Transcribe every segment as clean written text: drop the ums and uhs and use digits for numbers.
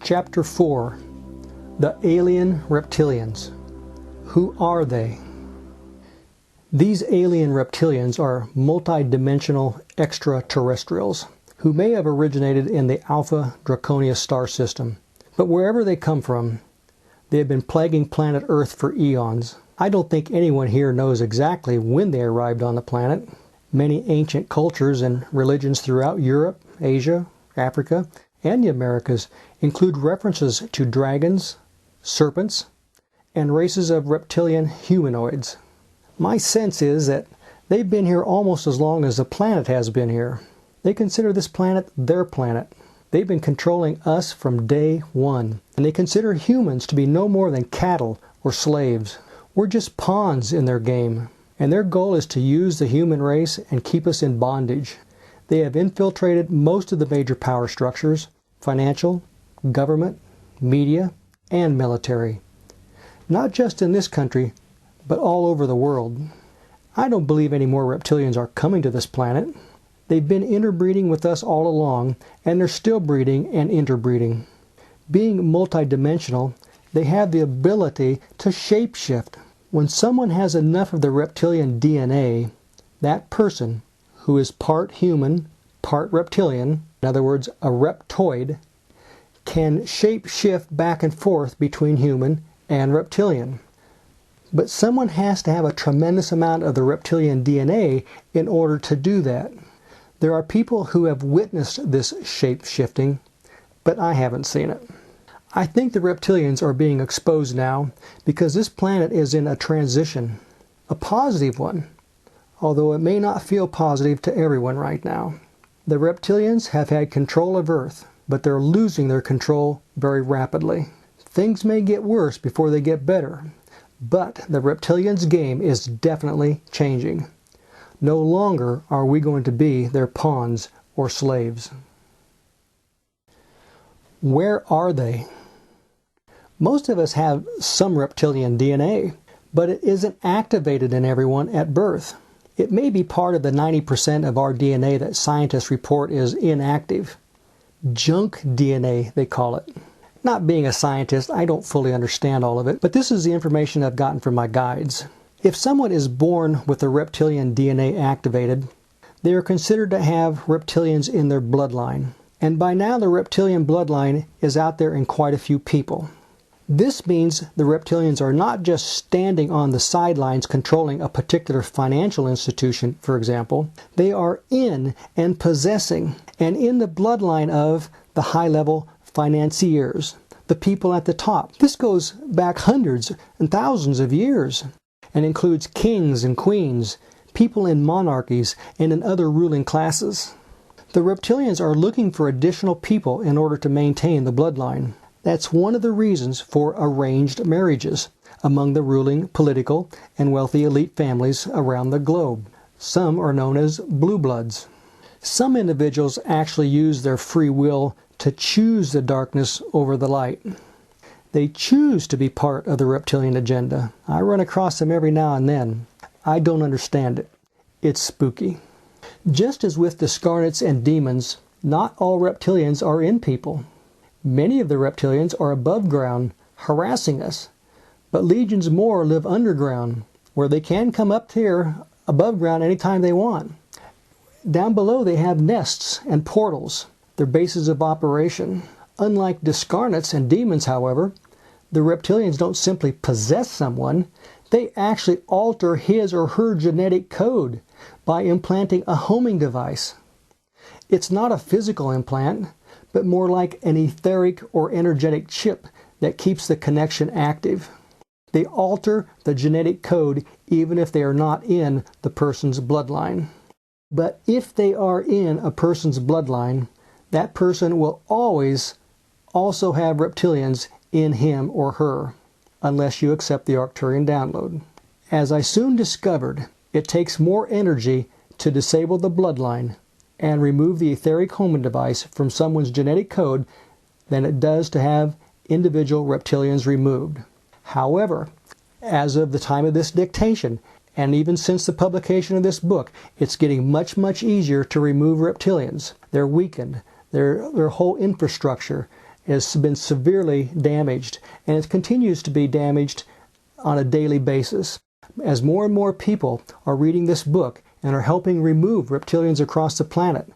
Chapter 4. The Alien Reptilians. Who are they? These alien reptilians are multi-dimensional extraterrestrials who may have originated in the Alpha Draconis star system. But wherever they come from, they have been plaguing planet Earth for eons. I don't think anyone here knows exactly when they arrived on the planet. Many ancient cultures and religions throughout Europe, Asia, Africa, and the Americas include references to dragons, serpents, and races of reptilian humanoids. My sense is that they've been here almost as long as the planet has been here. They consider this planet their planet. They've been controlling us from day one, and they consider humans to be no more than cattle or slaves. We're just pawns in their game, and their goal is to use the human race and keep us in bondage. They have infiltrated most of the major power structures: financial, government, media, and military. Not just in this country, but all over the world. I don't believe any more reptilians are coming to this planet. They've been interbreeding with us all along, and they're still breeding and interbreeding. Being multidimensional, they have the ability to shapeshift. When someone has enough of the reptilian DNA, that person, who is part human, part reptilian, in other words, a reptoid, can shape-shift back and forth between human and reptilian. But someone has to have a tremendous amount of the reptilian DNA in order to do that. There are people who have witnessed this shape-shifting, but I haven't seen it. I think the reptilians are being exposed now because this planet is in a transition, a positive one, although it may not feel positive to everyone right now. The reptilians have had control of Earth, but they're losing their control very rapidly. Things may get worse before they get better, but the reptilians' game is definitely changing. No longer are we going to be their pawns or slaves. Where are they? Most of us have some reptilian DNA, but it isn't activated in everyone at birth. It may be part of the 90% of our DNA that scientists report is inactive. Junk DNA, they call it. Not being a scientist, I don't fully understand all of it, but this is the information I've gotten from my guides. If someone is born with the reptilian DNA activated, they are considered to have reptilians in their bloodline. And by now the reptilian bloodline is out there in quite a few people. This means the reptilians are not just standing on the sidelines controlling a particular financial institution, for example. They are in and possessing and in the bloodline of the high-level financiers, the people at the top. This goes back hundreds and thousands of years and includes kings and queens, people in monarchies, and in other ruling classes. The reptilians are looking for additional people in order to maintain the bloodline. That's one of the reasons for arranged marriages among the ruling political and wealthy elite families around the globe. Some are known as blue bloods. Some individuals actually use their free will to choose the darkness over the light. They choose to be part of the reptilian agenda. I run across them every now and then. I don't understand it. It's spooky. Just as with the scarnets and demons, not all reptilians are in people. Many of the reptilians are above ground, harassing us, but legions more live underground, where they can come up here above ground anytime they want. Down below they have nests and portals, their bases of operation. Unlike the scarnets and demons, however, the reptilians don't simply possess someone, they actually alter his or her genetic code by implanting a homing device. It's not a physical implant, but more like an etheric or energetic chip that keeps the connection active. They alter the genetic code even if they are not in the person's bloodline. But if they are in a person's bloodline, that person will always also have reptilians in him or her, unless you accept the Arcturian download. As I soon discovered, it takes more energy to disable the bloodline and remove the etheric homing device from someone's genetic code than it does to have individual reptilians removed. However, as of the time of this dictation, and even since the publication of this book, it's getting much, much easier to remove reptilians. They're weakened. Their whole infrastructure has been severely damaged, and it continues to be damaged on a daily basis. As more and more people are reading this book and are helping remove reptilians across the planet,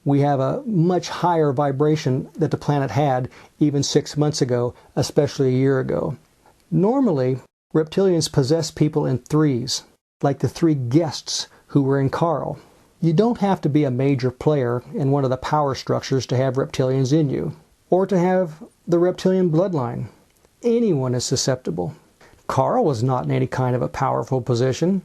we have a much higher vibration that the planet had even 6 months ago, especially a year ago. Normally, reptilians possess people in threes, like the three guests who were in Carl. You don't have to be a major player in one of the power structures to have reptilians in you, or to have the reptilian bloodline. Anyone is susceptible. Carl was not in any kind of a powerful position,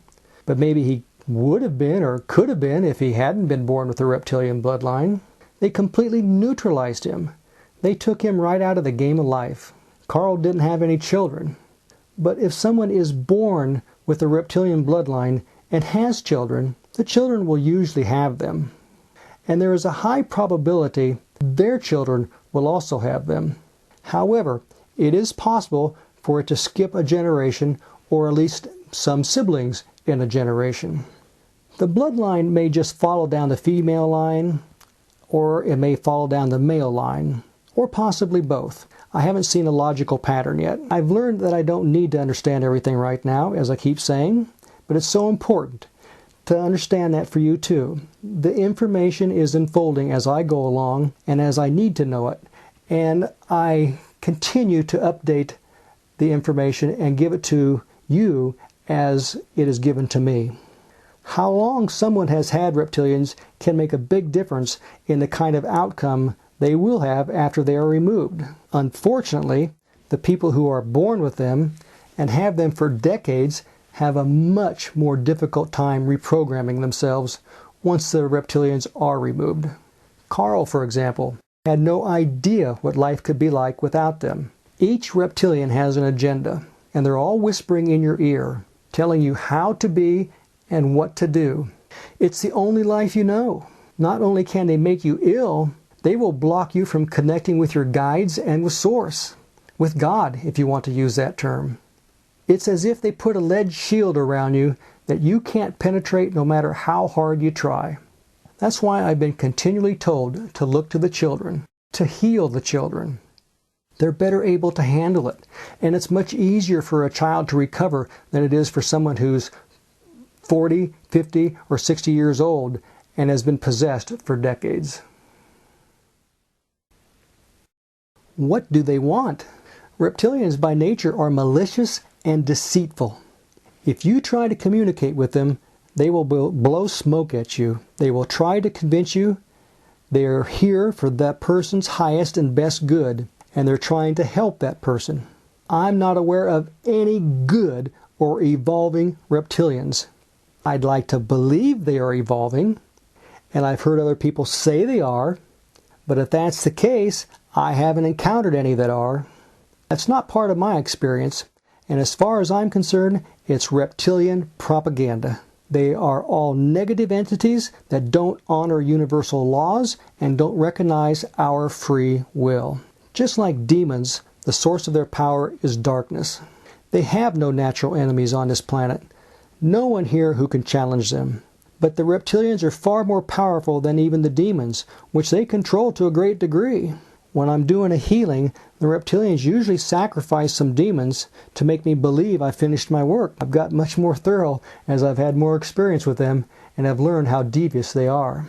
but maybe he would have been or could have been if he hadn't been born with the reptilian bloodline. They completely neutralized him. They took him right out of the game of life. Carl didn't have any children. But if someone is born with the reptilian bloodline and has children, the children will usually have them. And there is a high probability their children will also have them. However, it is possible for it to skip a generation, or at least some siblings in a generation. The bloodline may just follow down the female line, or it may follow down the male line, or possibly both. I haven't seen a logical pattern yet. I've learned that I don't need to understand everything right now, as I keep saying, but it's so important to understand that for you too. The information is unfolding as I go along and as I need to know it, and I continue to update the information and give it to you as it is given to me. How long someone has had reptilians can make a big difference in the kind of outcome they will have after they are removed. Unfortunately, the people who are born with them and have them for decades have a much more difficult time reprogramming themselves once the reptilians are removed. Carl, for example, had no idea what life could be like without them. Each reptilian has an agenda, and they're all whispering in your ear, telling you how to be and what to do. It's the only life you know. Not only can they make you ill, they will block you from connecting with your guides and with Source, with God, if you want to use that term. It's as if they put a lead shield around you that you can't penetrate no matter how hard you try. That's why I've been continually told to look to the children, to heal the children. They're better able to handle it, and it's much easier for a child to recover than it is for someone who's 40, 50, or 60 years old and has been possessed for decades. What do they want? Reptilians by nature are malicious and deceitful. If you try to communicate with them, they will blow smoke at you. They will try to convince you they are here for that person's highest and best good, and they're trying to help that person. I'm not aware of any good or evolving reptilians. I'd like to believe they are evolving, and I've heard other people say they are, but if that's the case, I haven't encountered any that are. That's not part of my experience, and as far as I'm concerned, it's reptilian propaganda. They are all negative entities that don't honor universal laws and don't recognize our free will. Just like demons, the source of their power is darkness. They have no natural enemies on this planet. No one here who can challenge them. But the reptilians are far more powerful than even the demons, which they control to a great degree. When I'm doing a healing, the reptilians usually sacrifice some demons to make me believe I finished my work. I've got much more thorough as I've had more experience with them and have learned how devious they are.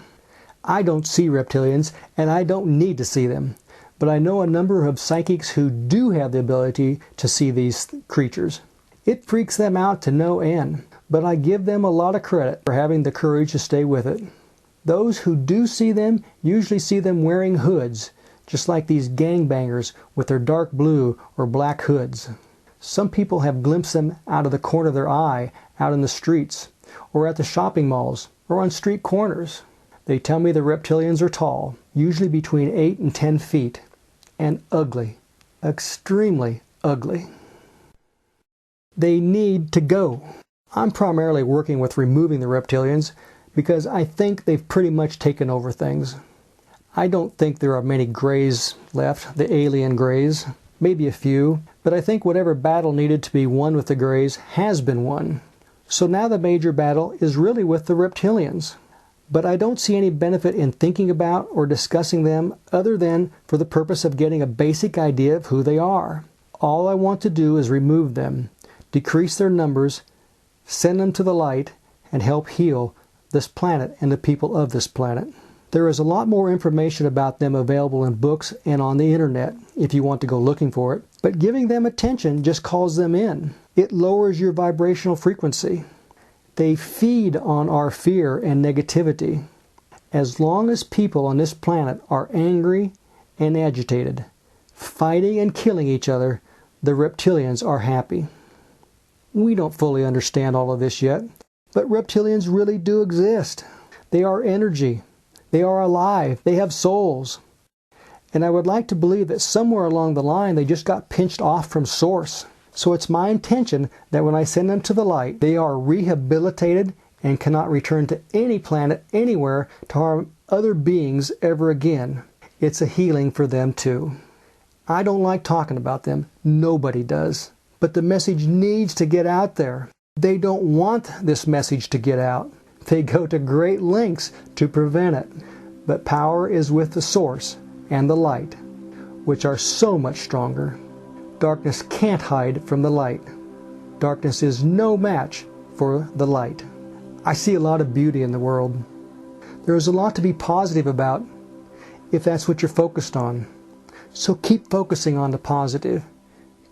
I don't see reptilians, and I don't need to see them. But I know a number of psychics who do have the ability to see these creatures. It freaks them out to no end, but I give them a lot of credit for having the courage to stay with it. Those who do see them usually see them wearing hoods, just like these gangbangers with their dark blue or black hoods. Some people have glimpsed them out of the corner of their eye, out in the streets, or at the shopping malls, or on street corners. They tell me the reptilians are tall, usually between 8 and 10 feet, and ugly, extremely ugly. They need to go. I'm primarily working with removing the reptilians because I think they've pretty much taken over things. I don't think there are many grays left, the alien grays, maybe a few, but I think whatever battle needed to be won with the grays has been won. So now the major battle is really with the reptilians. but I don't see any benefit in thinking about or discussing them other than for the purpose of getting a basic idea of who they are. All I want to do is remove them, decrease their numbers, send them to the light, and help heal this planet and the people of this planet. There is a lot more information about them available in books and on the internet if you want to go looking for it, but giving them attention just calls them in. It lowers your vibrational frequency. They feed on our fear and negativity. As long as people on this planet are angry and agitated, fighting and killing each other, the reptilians are happy. We don't fully understand all of this yet, but reptilians really do exist. They are energy. They are alive. They have souls. And I would like to believe that somewhere along the line they just got pinched off from source. So it's my intention that when I send them to the light, they are rehabilitated and cannot return to any planet anywhere to harm other beings ever again. It's a healing for them too. I don't like talking about them. Nobody does. But the message needs to get out there. They don't want this message to get out. They go to great lengths to prevent it. But power is with the source and the light, which are so much stronger. Darkness can't hide from the light. Darkness is no match for the light. I see a lot of beauty in the world. There is a lot to be positive about if that's what you're focused on. So keep focusing on the positive.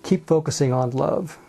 Keep focusing on love.